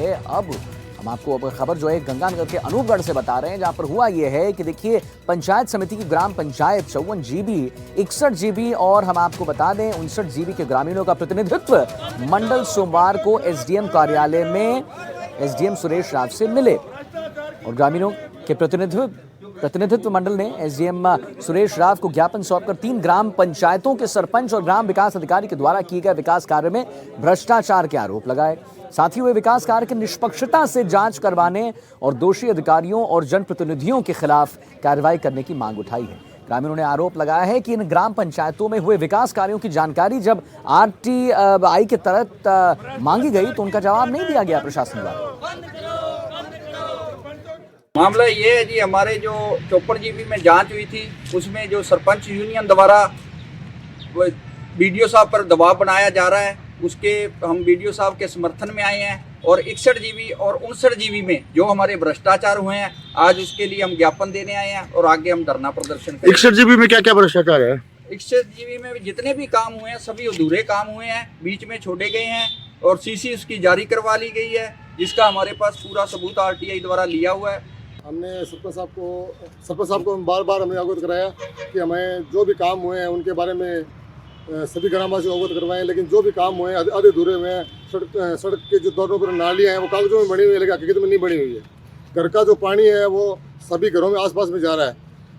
है। अब हम आपको खबर जो है गंगानगर के अनूपगढ़ से बता रहे हैं, जहां पर हुआ यह है कि देखिए पंचायत समिति की ग्राम पंचायत 54 जीबी 61 जीबी और हम आपको बता दें 59 जीबी के ग्रामीणों का प्रतिनिधित्व मंडल सोमवार को एसडीएम कार्यालय में एसडीएम सुरेश राव से मिले और ग्रामीणों के प्रतिनिधित्व मंडल ने एसडीएम सुरेश राव को ज्ञापन सौंपकर 3 ग्राम पंचायतों के सरपंच और ग्राम विकास अधिकारी के द्वारा किए गए विकास कार्य में भ्रष्टाचार के आरोप लगाए। साथ ही वे विकास कार्य की निष्पक्षता से जांच करवाने और दोषी अधिकारियों और जनप्रतिनिधियों के खिलाफ कार्रवाई करने की मांग उठाई है। ग्रामीणों ने आरोप लगाया है कि इन ग्राम पंचायतों में हुए विकास कार्यों की जानकारी जब आरटीआई के तहत मांगी गई तो उनका जवाब नहीं दिया गया प्रशासन द्वारा। मामला ये है जी, हमारे जो 54 जीबी में जांच हुई थी उसमें जो सरपंच यूनियन द्वारा बीडीओ साहब पर दबाव बनाया जा रहा है, उसके हम बीडीओ साहब के समर्थन में आए हैं। और 61 जीबी और 59 जीबी में जो हमारे भ्रष्टाचार हुए हैं, आज उसके लिए हम ज्ञापन देने आए हैं और आगे हम धरना प्रदर्शन करेंगे। 61 जीबी में क्या क्या भ्रष्टाचार है? 61 जीबी में जितने भी काम हुए हैं सभी अधूरे काम हुए हैं, बीच में छोड़े गए हैं और सीसी उसकी जारी करवा ली गई है, जिसका हमारे पास पूरा सबूत आरटीआई द्वारा लिया हुआ है। हमने सरपंच साहब को बार बार हमने अवगत कराया कि हमें जो भी काम हुए हैं उनके बारे में सभी ग्रामवासियों को अवगत करवाएं, लेकिन जो भी काम हुए हैं आधे अधूरे हुए हैं। सड़क के जो दोनों पर नालियाँ हैं वो कागजों में बनी हुई है, लेकिन हकीकत में नहीं बनी हुई है। घर का जो पानी है वो सभी घरों में आसपास में जा रहा है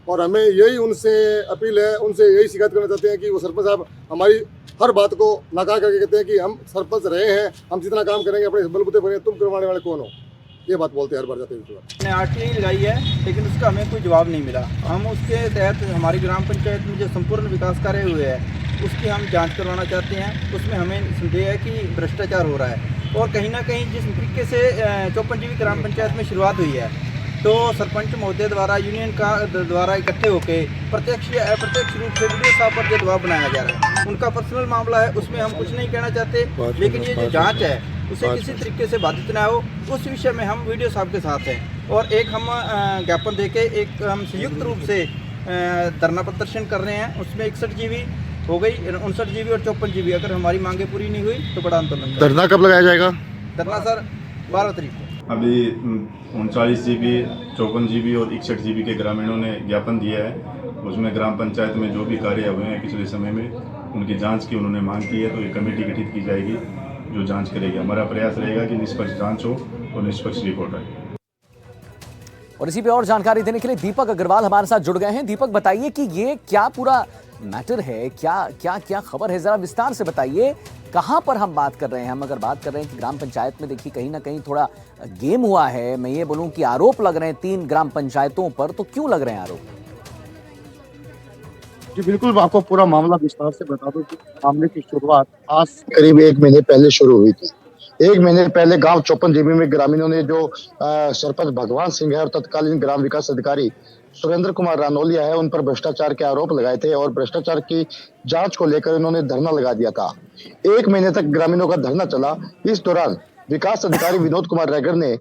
और हमें यही उनसे अपील है, उनसे यही शिकायत करना चाहते हैं कि वो सरपंच साहब हमारी हर बात को नकार करके कहते हैं कि हम सरपंच रहे हैं, हम जितना काम करेंगे अपने बलबूते पर, तुम करवाने वाले कौन हो, ये बात बोलते हैं हर बार जाते हैं। हमने आरटीआई लगाई है लेकिन उसका हमें कोई जवाब नहीं मिला। हम उसके तहत हमारी ग्राम पंचायत में जो संपूर्ण विकास कार्य हुए हैं उसकी हम जांच करवाना चाहते हैं। उसमें हमें संदेह है कि भ्रष्टाचार हो रहा है और कहीं ना कहीं जिस तरीके से 54 जीबी ग्राम पंचायत में शुरुआत हुई है तो सरपंच महोदय द्वारा यूनियन का द्वारा इकट्ठे होकर प्रत्यक्ष या अप्रत्यक्ष रूप से वीडियो साहब पर जो दबाव बनाया जा रहा है, उनका पर्सनल मामला है, उसमें हम कुछ नहीं कहना चाहते, लेकिन ये जो जांच है उसे किसी तरीके से बाधित ना हो उस विषय में हम वीडियो साहब के साथ हैं। और एक हम ज्ञापन देके एक हम संयुक्त रूप से धरना प्रदर्शन कर रहे हैं। उसमें 61 जीबी हो गई, 59 जीबी और 54 जीबी, अगर हमारी मांगे पूरी नहीं हुई तो बड़ा आंदोलन। धरना कब लगाया जाएगा? धरना सर 12 तारीख को। अभी 39 जीबी 54 जीबी और 61 जीबी के ग्रामीणों ने ज्ञापन दिया है। उसमें ग्राम पंचायत में जो भी कार्य हुए हैं पिछले समय में उनकी जांच की उन्होंने मांग की है, तो ये कमेटी गठित की जाएगी जो जांच करेगी। हमारा प्रयास रहेगा कि निष्पक्ष जांच हो और निष्पक्ष रिपोर्ट आए। और इसी पे और जानकारी देने के लिए दीपक अग्रवाल हमारे साथ जुड़ गए हैं। दीपक, बताइए कि ये क्या पूरा मैटर है, क्या खबर है, जरा विस्तार से बताइए। कहां पर हम बात कर रहे हैं? हम अगर बात कर रहे हैं कि ग्राम पंचायत में देखिए कहीं ना कहीं थोड़ा गेम हुआ है, मैं ये बोलूं कि आरोप लग रहे हैं 3 ग्राम पंचायतों पर, तो क्यों लग रहे हैं आरोप? जी बिल्कुल, मैं आपको पूरा मामला विस्तार से बता दूं कि मामले की शुरुआत आज करीब 1 महीने पहले शुरू हुई थी। 1 महीने पहले गांव 54 जीबी में ग्रामीणों ने जो सरपंच भगवान सिंह है और तत्कालीन ग्राम विकास अधिकारी सुरेंद्र कुमार रानौलिया है, उन पर भ्रष्टाचार के आरोप लगाए थे और भ्रष्टाचार की जांच को लेकर इन्होंने धरना लगा दिया था। 1 महीने तक ग्रामीणों का धरना चला। इस दौरान विकास अधिकारी विनोद कुमार रैगर ने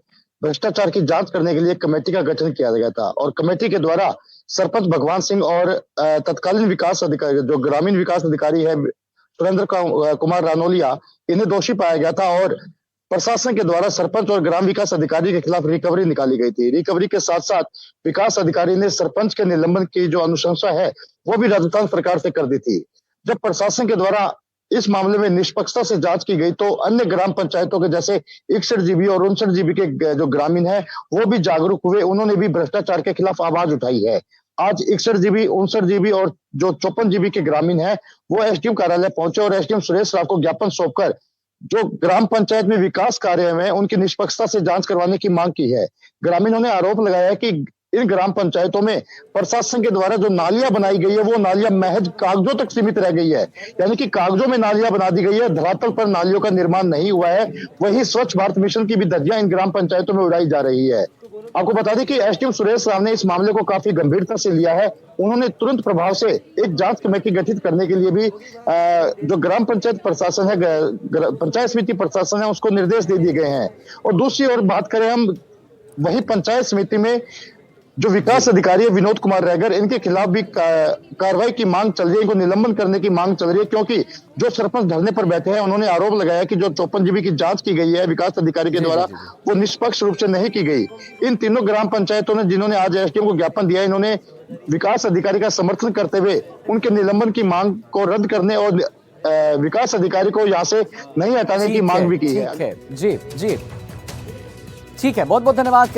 भ्रष्टाचार की जांच करने के लिए कमेटी का गठन किया गया था और कमेटी के द्वारा सरपंच भगवान सिंह और तत्कालीन विकास अधिकारी जो ग्रामीण विकास अधिकारी है सुरेंद्र कुमार रानौलिया, इन्हें दोषी पाया गया था और प्रशासन के द्वारा सरपंच और ग्राम विकास अधिकारी के खिलाफ रिकवरी निकाली गई थी। रिकवरी के साथ साथ विकास अधिकारी ने सरपंच के निलंबन की जो अनुशंसा है वो भी राजस्थान सरकार से कर दी थी। जब प्रशासन के द्वारा इस मामले में निष्पक्षता से जांच की गई तो अन्य ग्राम पंचायतों के जैसे 61 जीबी और 59 जीबी के जो ग्रामीण है वो भी जागरूक हुए, उन्होंने भी भ्रष्टाचार के खिलाफ आवाज उठाई है। आज 61 जीबी 59 जीबी और जो 54 जीबी के ग्रामीण है वो एसडीएम कार्यालय पहुंचे और एसडीएम सुरेश राव को ज्ञापन सौंपकर जो ग्राम पंचायत में विकास कार्य में उनकी निष्पक्षता से जांच करवाने की मांग की है। ग्रामीणों ने आरोप लगाया कि इन ग्राम पंचायतों में प्रशासन के द्वारा जो नालियां बनाई गई है वो नालियां महज कागजों तक सीमित रह गई है, यानी कि कागजों में नालियां बना दी गई है, धरातल पर नालियों का निर्माण नहीं हुआ है। वही स्वच्छ भारत मिशन की भी धज्जियां इन ग्राम पंचायतों में उड़ाई जा रही है। आपको बता दें कि एसडीएम सुरेश राव ने इस मामले को काफी गंभीरता से लिया है। उन्होंने तुरंत प्रभाव से एक जांच कमेटी गठित करने के लिए भी जो ग्राम पंचायत प्रशासन है, पंचायत समिति प्रशासन है, उसको निर्देश दे दिए गए हैं। और दूसरी ओर बात करें हम, वही पंचायत समिति में जो विकास अधिकारी है विनोद कुमार रैगर, इनके खिलाफ भी कार्रवाई की मांग चल रही है, इनको निलंबन करने की मांग चल रही है, क्योंकि जो सरपंच धरने पर बैठे हैं उन्होंने आरोप लगाया कि जो 54 जीबी की जांच की गई है विकास अधिकारी के द्वारा वो निष्पक्ष रूप से नहीं की गई। इन तीनों ग्राम पंचायतों ने जिन्होंने आज एसडीएम को ज्ञापन दिया, इन्होंने विकास अधिकारी का समर्थन करते हुए उनके निलंबन की मांग को रद्द करने और विकास अधिकारी को यहाँ से नहीं हटाने की मांग भी की है। जी जी, ठीक है, बहुत बहुत धन्यवाद।